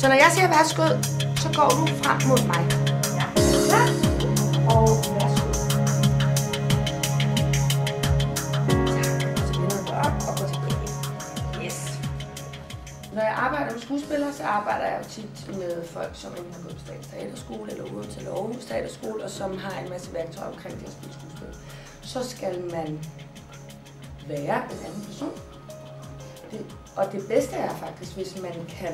Så når jeg siger værsgo, så går du frem mod mig. Ja. Klar? Og værsgo. Tak. Så vender du op og går tilbage. Yes. Når jeg arbejder med skuespillere, så arbejder jeg jo tit med folk, som enten har gået på Statens Teaterskole eller Odense eller Aarhus Teaterskole, og som har en masse værktøjer omkring det at spille skuespil. Så skal man være en anden person. Og det bedste er faktisk, hvis man kan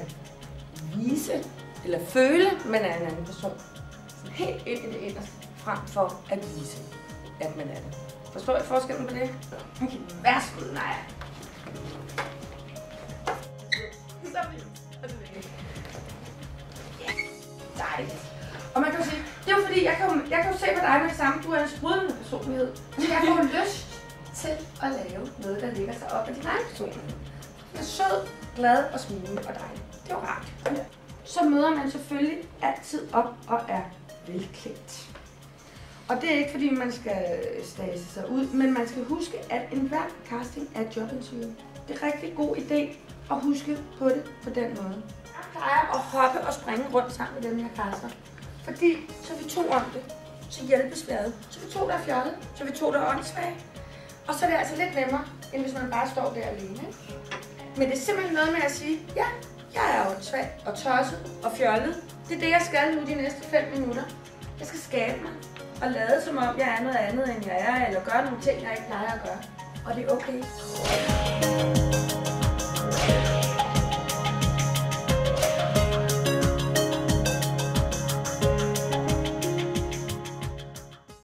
vise eller føle, at man er en anden person. Så helt ind i det inderste, frem for at vise, at man er det. Forstår I forskellen på det? Okay, værsgo, nej. Dejligt. Og man kan jo sige, det er jo fordi, jeg kan jo se på dig med det samme, du er en sprudlende personlighed. Så jeg får lyst til at lave noget, der ligger sig op af din egen personlighed. Jeg er sød, glad og smilende og dejlig. Det er jo rart. Ja. Så møder man selvfølgelig altid op og er velklædt. Og det er ikke fordi, man skal stase sig ud, men man skal huske, at enhver casting er et jobinterview. Det er en rigtig god idé at huske på det på den måde. Jeg plejer at hoppe og springe rundt sammen med dem, jeg caster. Fordi så er vi to om det. Så hjælpes vi ad. Så er vi to, der er fjollet. Så er vi to, der er åndssvage. Og så er det altså lidt nemmere, end hvis man bare står der alene. Men det er simpelthen noget med at sige, ja, jeg er åndssvag og tosset og fjollet. Det er det, jeg skal nu de næste 5 minutter. Jeg skal skabe mig og lade som om, jeg er noget andet, end jeg er, eller gøre nogle ting, jeg ikke plejer at gøre. Og det er okay.